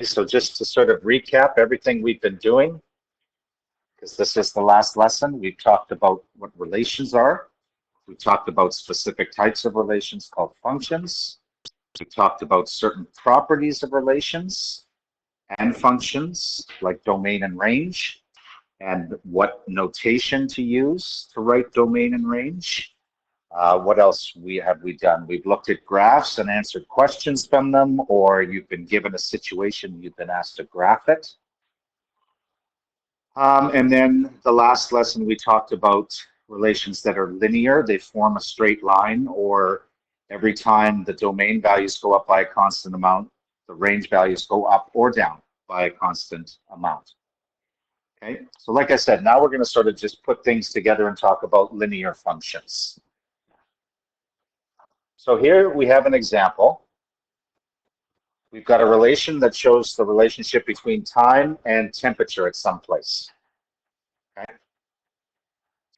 So just to sort of recap everything we've been doing, because this is the last lesson, we've talked about what relations are. We talked about specific types of relations called functions. We talked about certain properties of relations and functions like domain and range, and what notation to use to write domain and range. What else have we done? We've looked at graphs and answered questions from them, or you've been given a situation, you've been asked to graph it. And then the last lesson we talked about relations that are linear. They form a straight line, or every time the domain values go up by a constant amount, the range values go up or down by a constant amount. Okay, so like I said, now we're going to sort of just put things together and talk about linear functions. So here we have an example. We've got a relation that shows the relationship between time and temperature at some place. Okay,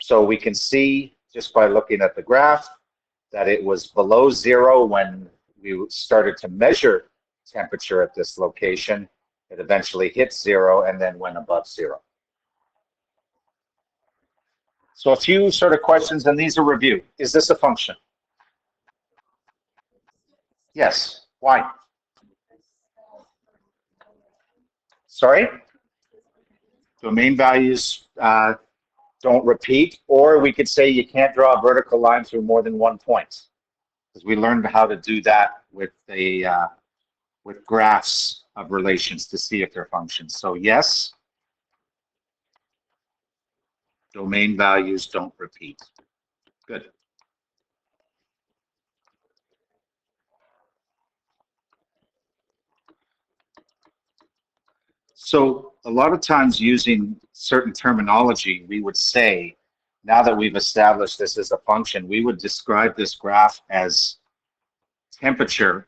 so we can see just by looking at the graph that it was below zero when we started to measure temperature at this location. It eventually hit zero and then went above zero. So a few sort of questions, and these are review. Is this a function? Yes. Why? Sorry? Domain values don't repeat, or we could say you can't draw a vertical line through more than one point, because we learned how to do that with with graphs of relations to see if they're functions. So yes, domain values don't repeat. Good. So a lot of times using certain terminology, we would say, now that we've established this as a function, we would describe this graph as temperature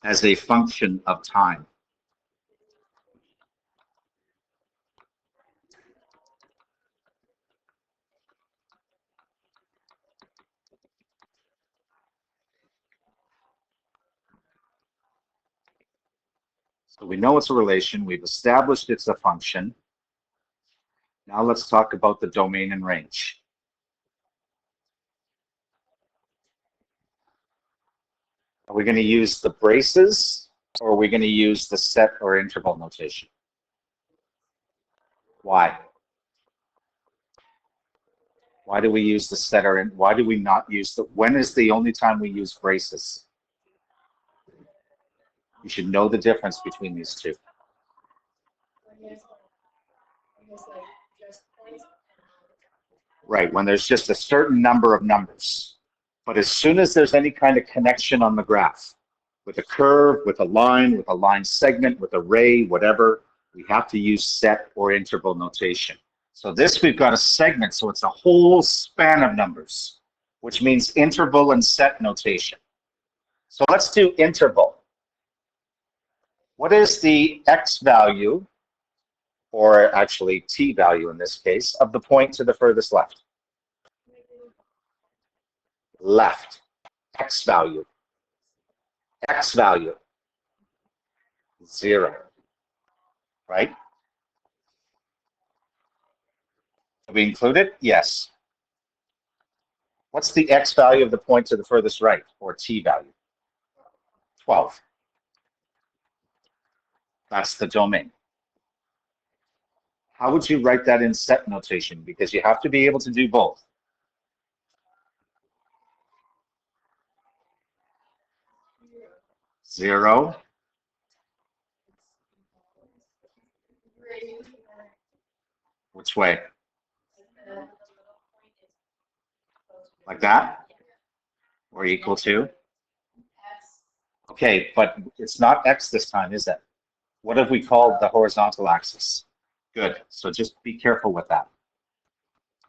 as a function of time. So we know it's a relation, we've established it's a function. Now let's talk about the domain and range. Are we going to use the braces, or are we going to use the set or interval notation? Why? Why do we use the set or why do we not use the, when is the only time we use braces? You should know the difference between these two. Right, when there's just a certain number of numbers. But as soon as there's any kind of connection on the graph, with a curve, with a line segment, with a ray, whatever, we have to use set or interval notation. So this, we've got a segment, so it's a whole span of numbers, which means interval and set notation. So let's do interval. What is the x value, or actually t value in this case, of the point to the furthest left? Left. X value. X value. 0. Right? Have we included? Yes. What's the x value of the point to the furthest right, or t value? 12. That's the domain. How would you write that in set notation? Because you have to be able to do both. Zero. Which way? Like that? Or equal to? Okay, but it's not x this time, is it? What have we called the horizontal axis? Good, so just be careful with that.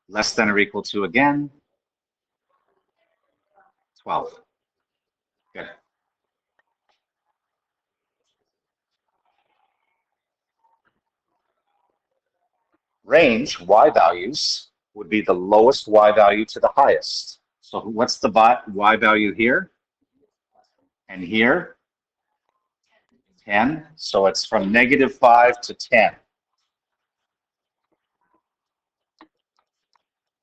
Less than or equal to again, 12. Good. Range, y values, would be the lowest y value to the highest. So what's the y value here? And here, 10. So it's from -5 to 10.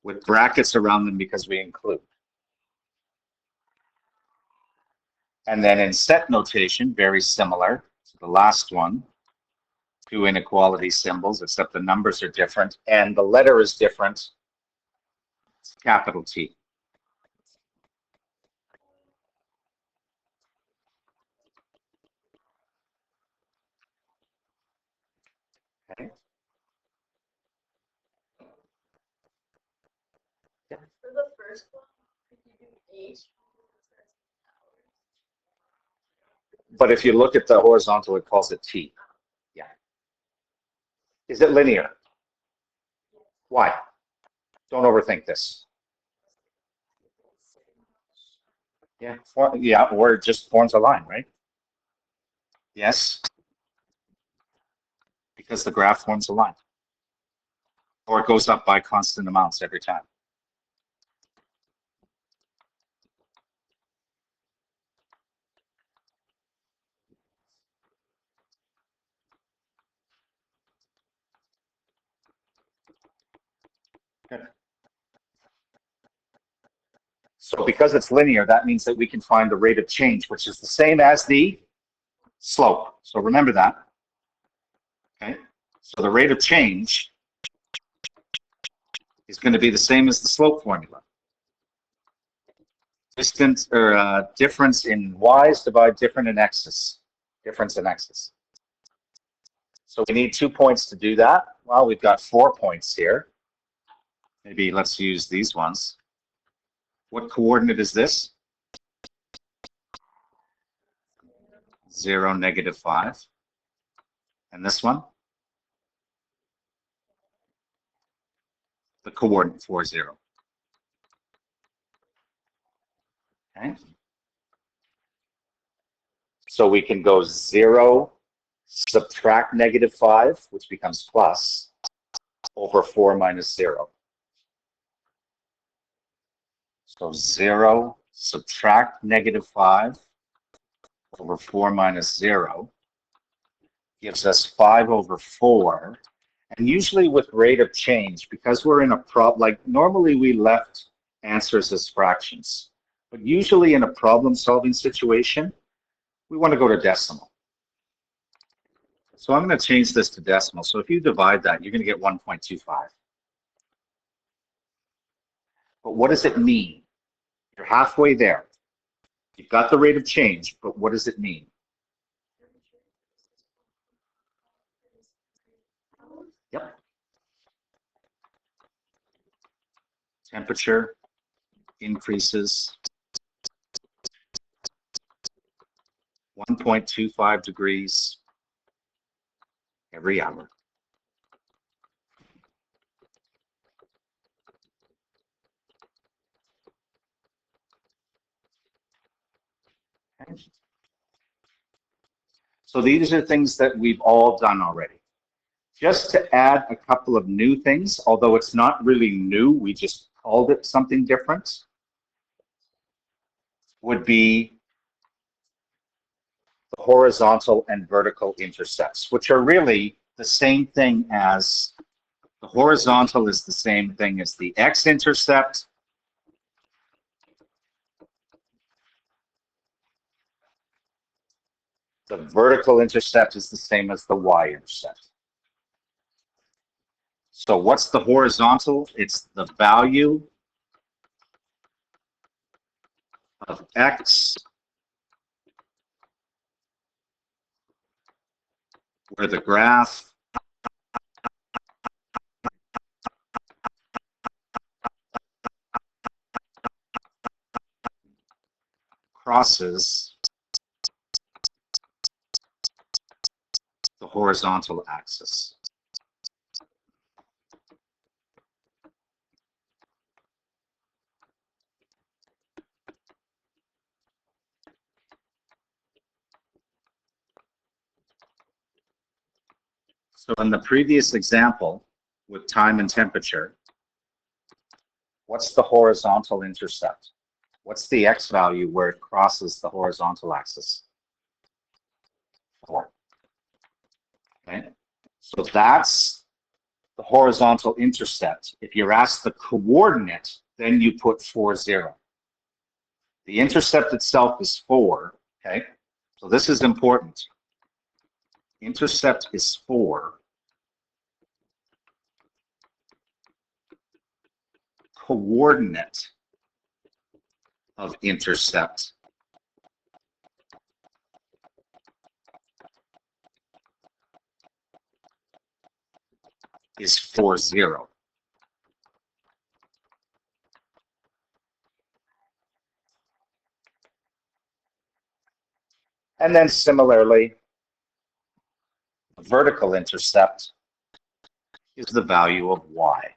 With brackets around them because we include. And then in set notation, very similar to the last one, two inequality symbols, except the numbers are different and the letter is different. It's capital T. Okay. For the first one, could you do H? But if you look at the horizontal, it calls it T. Yeah. Is it linear? Why? Don't overthink this. Yeah, or it just forms a line, right? Yes. Because the graph forms a line. Or it goes up by constant amounts every time. Good. So because it's linear, that means that we can find the rate of change, which is the same as the slope. So remember that. Okay. So the rate of change is going to be the same as the slope formula. Distance or difference in y's divide difference in x's. Difference in x's. So we need 2 points to do that. Well, we've got 4 points here. Maybe let's use these ones. What coordinate is this? 0, -5. And this one? The coordinate 4, 0. Okay. So we can go 0, subtract -5, which becomes plus, over 4 minus 0. So 0, subtract -5 over 4 minus 0 gives us 5 over 4. And usually with rate of change, because we're in a problem, like normally we left answers as fractions, but usually in a problem-solving situation, we want to go to decimal. So I'm going to change this to decimal. So if you divide that, you're going to get 1.25. But what does it mean? You're halfway there. You've got the rate of change, but what does it mean? Yep. Temperature increases 1.25 degrees every hour. Okay. So these are things that we've all done already. Just to add a couple of new things, although it's not really new, we just called it something different, would be the horizontal and vertical intercepts, which are really the same thing as the horizontal is the same thing as the x-intercept. The vertical intercept is the same as the y-intercept. So what's the horizontal? It's the value of x where the graph crosses the horizontal axis. So in the previous example with time and temperature, what's the horizontal intercept? What's the x value where it crosses the horizontal axis? 4. Okay, so that's the horizontal intercept. If you're asked the coordinate, then you put 4, 0. The intercept itself is 4, okay? So this is important. Intercept is 4. Coordinate of intercept is 4, 0. And then similarly, the vertical intercept is the value of y.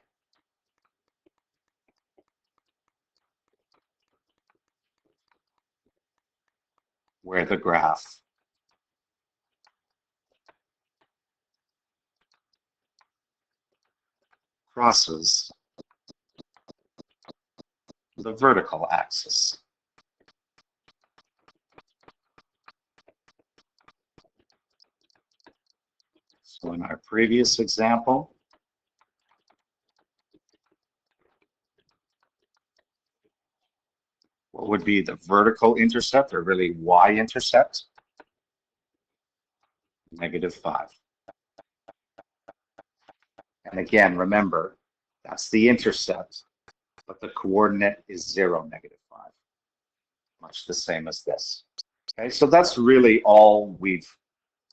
Where the graph crosses the vertical axis. So in our previous example, what would be the vertical intercept, or really y-intercept? -5. And again, remember, that's the intercept, but the coordinate is 0, -5. Much the same as this. Okay, so that's really all we've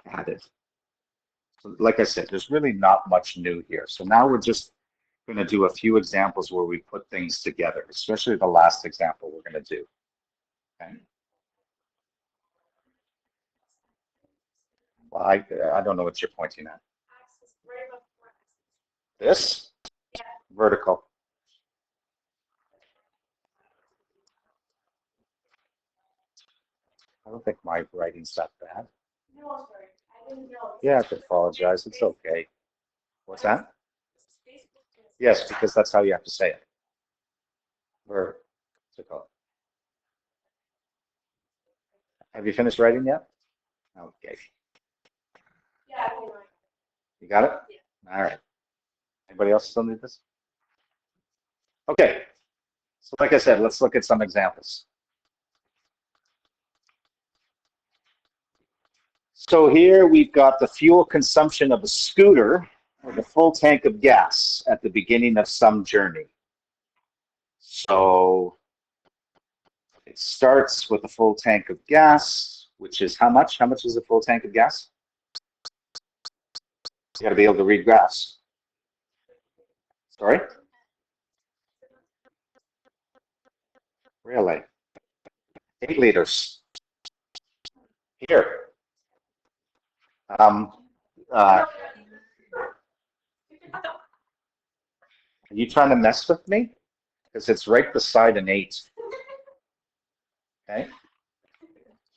added. So like I said, there's really not much new here. So now we're just going to do a few examples where we put things together, especially the last example we're going to do. Okay. Well, I don't know what you're pointing at. This? Yeah. Vertical. I don't think my writing's that bad. No, sorry. I didn't know. Yeah, I have to apologize. It's okay. What's that? Yes, because that's how you have to say it. Vertical. Have you finished writing yet? Okay. Yeah, I can write. You got it? Yeah. All right. Anybody else still need this? Okay. So like I said, let's look at some examples. So here we've got the fuel consumption of a scooter with a full tank of gas at the beginning of some journey. So it starts with a full tank of gas, which is how much? How much is a full tank of gas? You got to be able to read graphs. Sorry? Really? 8 liters. Here. Are you trying to mess with me? Because it's right beside an 8. Okay.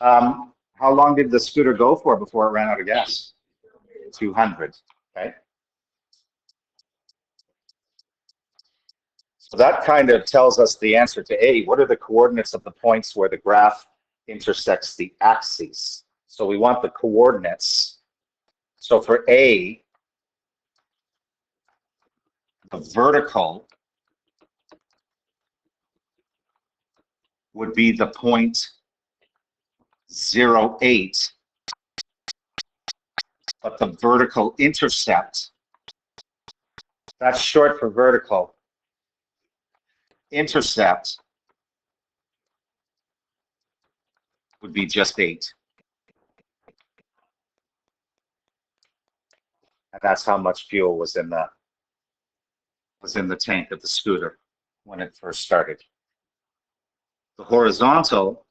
How long did the scooter go for before it ran out of gas? 200. Okay. So that kind of tells us the answer to A. What are the coordinates of the points where the graph intersects the axes? So we want the coordinates. So for A, the vertical would be the point 0.8, but the vertical intercept, that's short for vertical, intercept would be just 8. And that's how much fuel was in the tank of the scooter when it first started. The horizontal,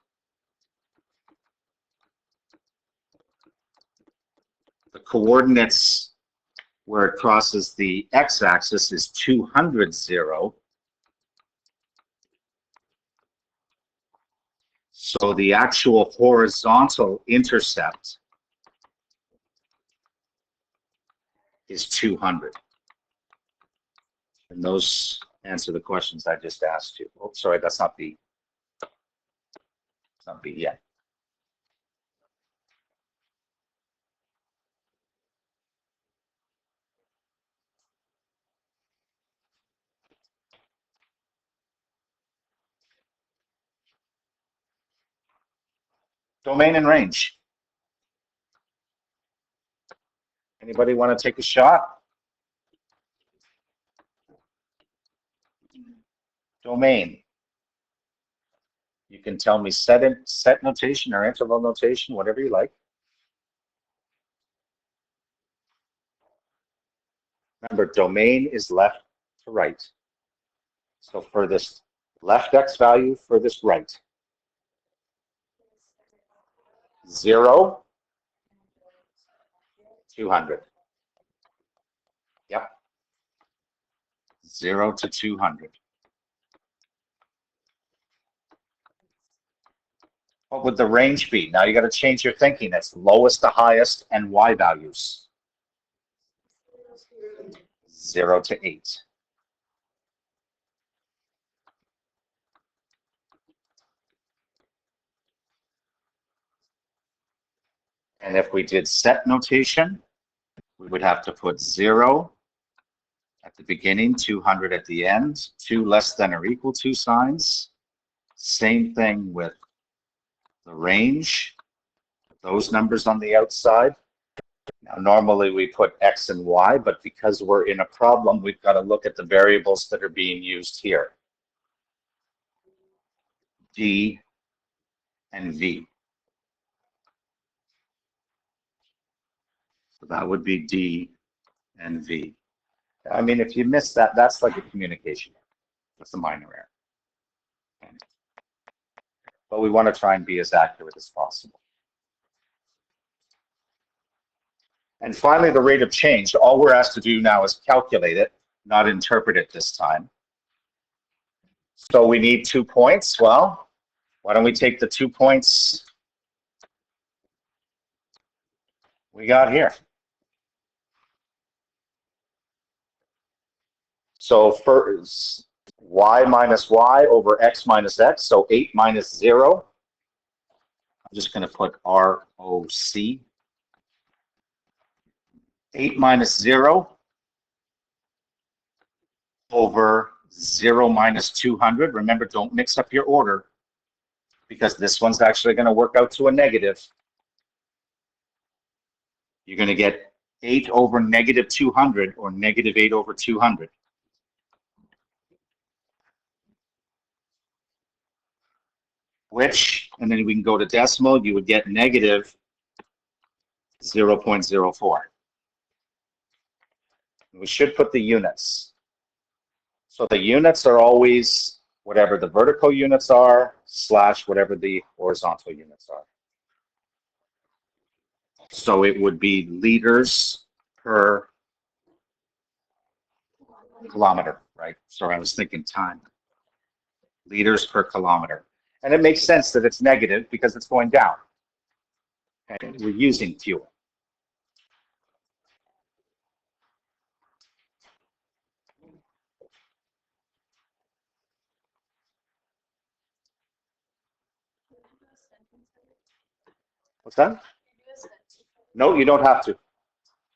the coordinates where it crosses the x-axis is 200, 0. So the actual horizontal intercept is 200. And those answer the questions I just asked you. Oh, sorry, that's not the It's not B yet. Domain and range. Anybody want to take a shot? Domain. You can tell me set notation or interval notation, whatever you like. Remember, domain is left to right. So furthest left x value, furthest right. 0, 200. Yep. 0 to 200. What would the range be? Now you got to change your thinking. It's lowest to highest and y values. 0 to 8. And if we did set notation, we would have to put 0 at the beginning, 200 at the end, 2 less than or equal to signs. Same thing with the range, those numbers on the outside. Now, normally we put x and y, but because we're in a problem, we've got to look at the variables that are being used here. D and V. So that would be D and V. I mean, if you miss that, that's like a communication error. That's a minor error. Okay. But we want to try and be as accurate as possible. And finally, the rate of change. All we're asked to do now is calculate it, not interpret it this time. So we need 2 points. Well, why don't we take the 2 points we got here? So first, y minus y over x minus x, so 8 minus 0. I'm just going to put ROC. 8 minus 0 over 0 minus 200. Remember, don't mix up your order because this one's actually going to work out to a negative. You're going to get 8 over negative 200 or negative 8 over 200. Which, and then we can go to decimal, you would get negative 0.04. We should put the units. So the units are always whatever the vertical units are slash whatever the horizontal units are. So it would be liters per kilometer, right? Sorry, I was thinking time. Liters per kilometer. And it makes sense that it's negative because it's going down. Okay? We're using fuel. What's that? No, you don't have to.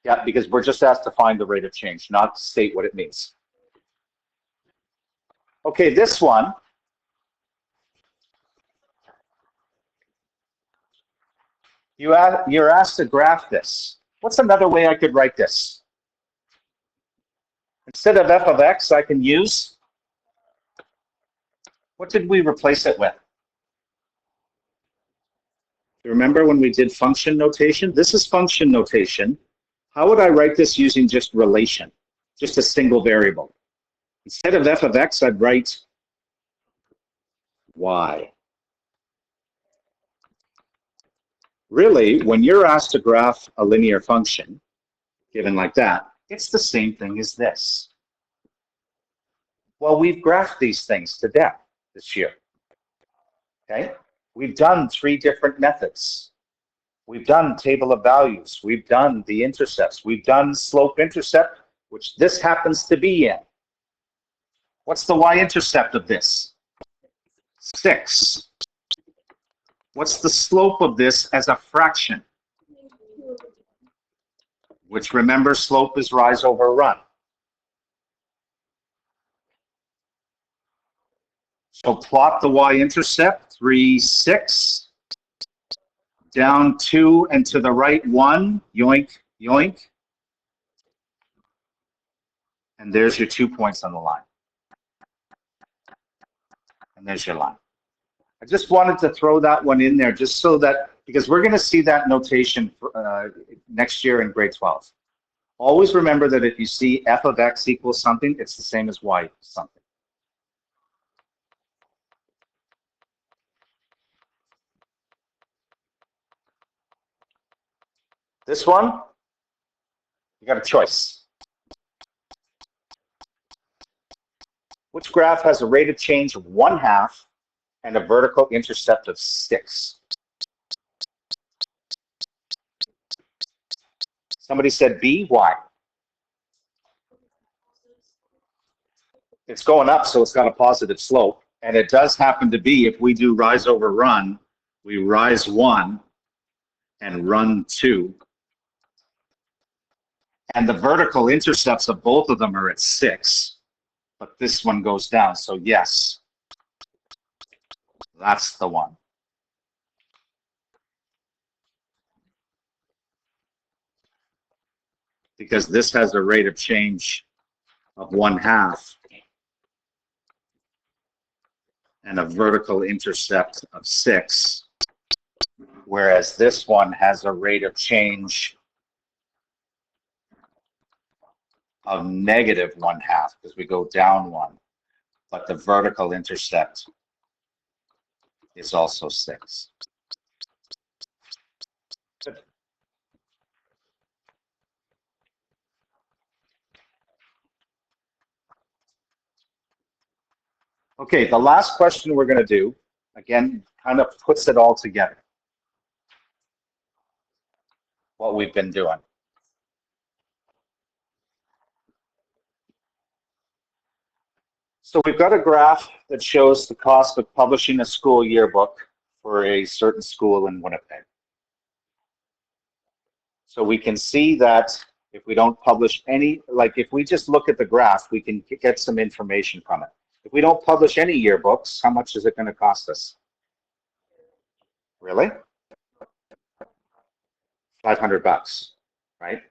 Yeah, because we're just asked to find the rate of change, not state what it means. Okay, this one. You're asked to graph this. What's another way I could write this? Instead of f of x, I can use, what did we replace it with? You remember when we did function notation? This is function notation. How would I write this using just relation, just a single variable? Instead of f of x, I'd write y. Really, when you're asked to graph a linear function, given like that, it's the same thing as this. Well, we've graphed these things to death this year. Okay? We've done 3 different methods. We've done table of values. We've done the intercepts. We've done slope-intercept, which this happens to be in. What's the y-intercept of this? 6. What's the slope of this as a fraction? Which, remember, slope is rise over run. So plot the y-intercept, 3, 6, down 2, and to the right 1, yoink, yoink. And there's your 2 points on the line. And there's your line. I just wanted to throw that one in there just so that, because we're going to see that notation for, next year in grade 12. Always remember that if you see f of x equals something, it's the same as y something. This one, you got a choice. Which graph has a rate of change of 1/2 and a vertical intercept of 6? Somebody said B, why? It's going up, so it's got a positive slope. And it does happen to be, if we do rise over run, we rise 1 and run 2. And the vertical intercepts of both of them are at 6. But this one goes down, so yes, that's the one. Because this has a rate of change of 1/2 and a vertical intercept of 6, whereas this one has a rate of change of negative 1/2 because we go down 1, but the vertical intercept is also 6. Good. Okay, the last question we're going to do, again, kind of puts it all together, what we've been doing. So we've got a graph that shows the cost of publishing a school yearbook for a certain school in Winnipeg. So we can see that if we don't publish any, like if we just look at the graph, we can get some information from it. If we don't publish any yearbooks, how much is it going to cost us? Really? $500, right?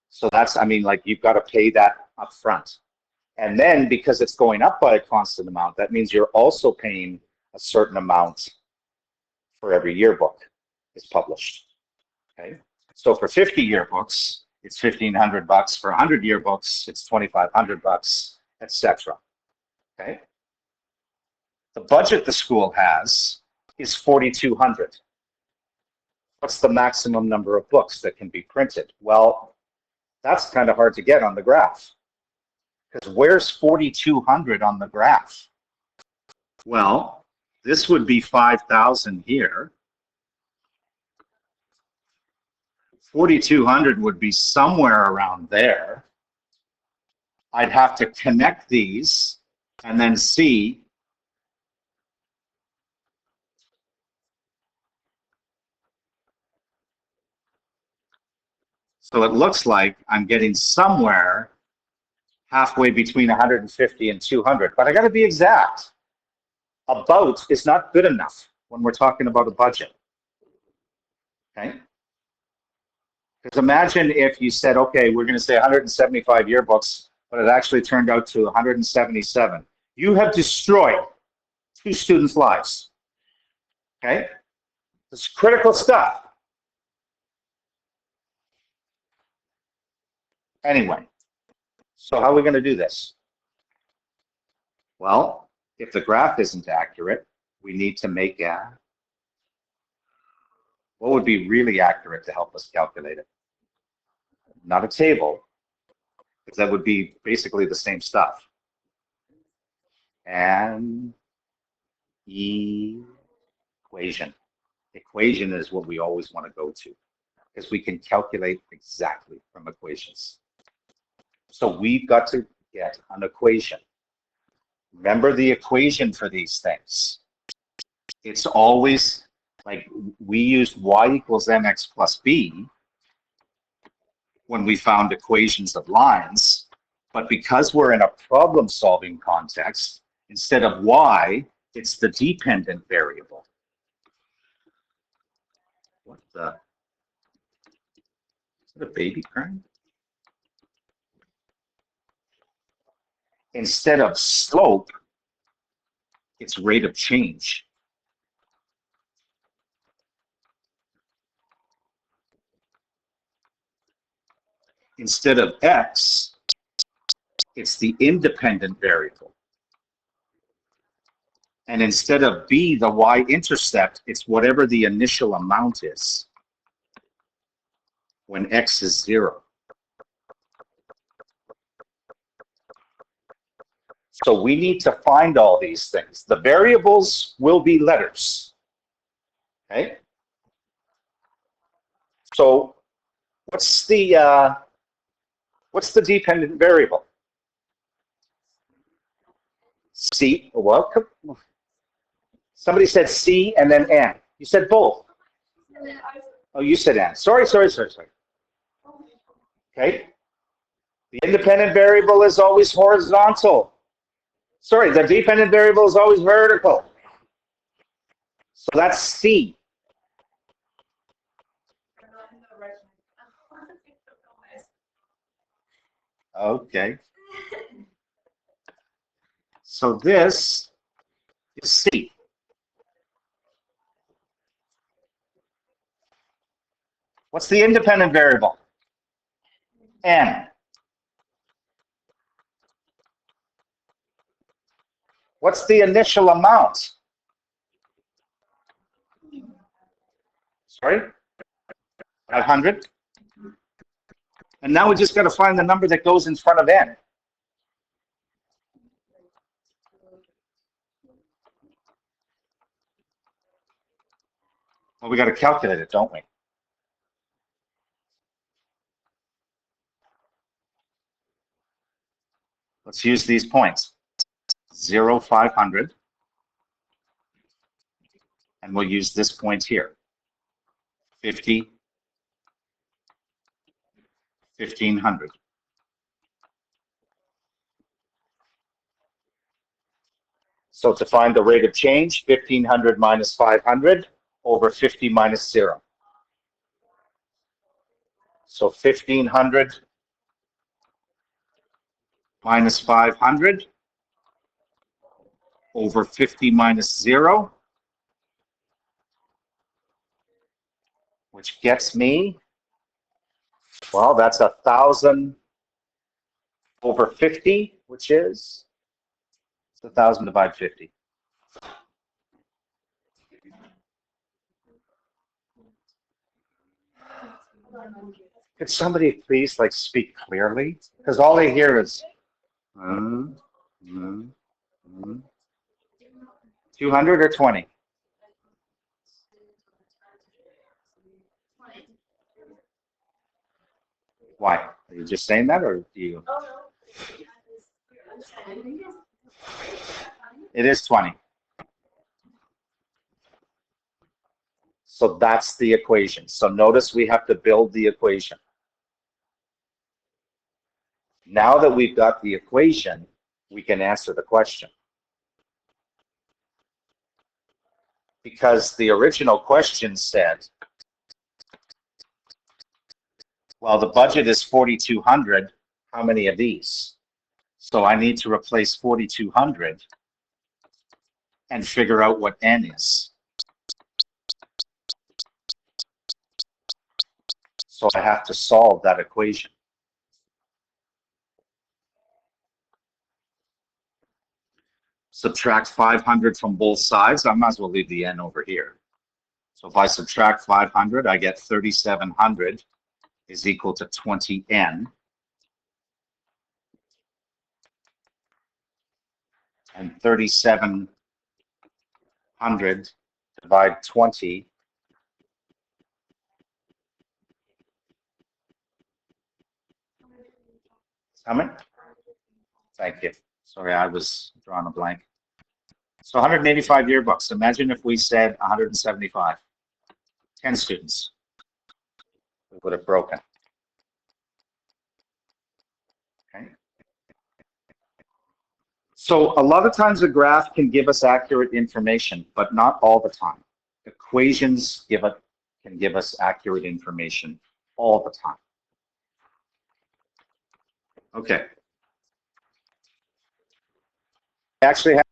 So that's, I mean, like you've got to pay that up front. And then because it's going up by a constant amount, that means you're also paying a certain amount for every yearbook is published. Okay. So for 50 yearbooks, it's $1,500. For 100 yearbooks, it's $2,500, etc. Okay. The budget the school has is $4,200. What's the maximum number of books that can be printed? Well, that's kind of hard to get on the graph. Because where's 4,200 on the graph? Well, this would be 5,000 here. 4,200 would be somewhere around there. I'd have to connect these and then see so it looks like I'm getting somewhere halfway between 150 and 200, but I got to be exact. About is not good enough when we're talking about a budget. Okay? Because imagine if you said, okay, we're going to say 175 yearbooks, but it actually turned out to 177. You have destroyed 2 students' lives. Okay? This is critical stuff. Anyway, so how are we going to do this? Well, if the graph isn't accurate, we need to make what would be really accurate to help us calculate it? Not a table, because that would be basically the same stuff. And equation. Equation is what we always want to go to, because we can calculate exactly from equations. So we've got to get an equation. Remember the equation for these things. It's always Like we used y equals mx plus b when we found equations of lines, but because we're in a problem-solving context, instead of y, it's the dependent variable. What the? Is that a baby crying? Instead of slope, it's rate of change. Instead of x, it's the independent variable. And instead of b, the y-intercept, it's whatever the initial amount is when x is 0. So we need to find all these things. The variables will be letters. Okay? So what's the dependent variable? C, well, somebody said C and then N. You said both. Oh, you said N. Sorry. Okay. The independent variable is always horizontal. Sorry, the dependent variable is always vertical. So that's C. Okay. So this is C. What's the independent variable? N. What's the initial amount? Sorry? 500? And now we just got to find the number that goes in front of N. Well, we got to calculate it, don't we? Let's use these points. 0, 500. And we'll use this point here. 50, 1500. So to find the rate of change, 1500 minus 500 over 50 minus 0. So 1500 minus 500 over 50 minus 0, which gets me, well, that's 1,000 over 50, which is 1,000 divided 50. Could somebody please speak clearly? Because all they hear is 200 or 20? Why? Are you just saying that, or do you? It is 20. So that's the equation. So notice we have to build the equation. Now that we've got the equation, we can answer the question. Because the original question said, well, the budget is 4,200. How many of these? So I need to replace 4,200 and figure out what N is. So I have to solve that equation. Subtract 500 from both sides. I might as well leave the N over here. So if I subtract 500, I get 3,700 is equal to 20N. And 3,700 divide 20 . How many? Thank you. Sorry, I was drawing a blank. So 185 yearbooks. Imagine if we said 175. 10 students. We would have broken. Okay. So a lot of times a graph can give us accurate information, but not all the time. Equations can give us accurate information all the time. Okay. I actually have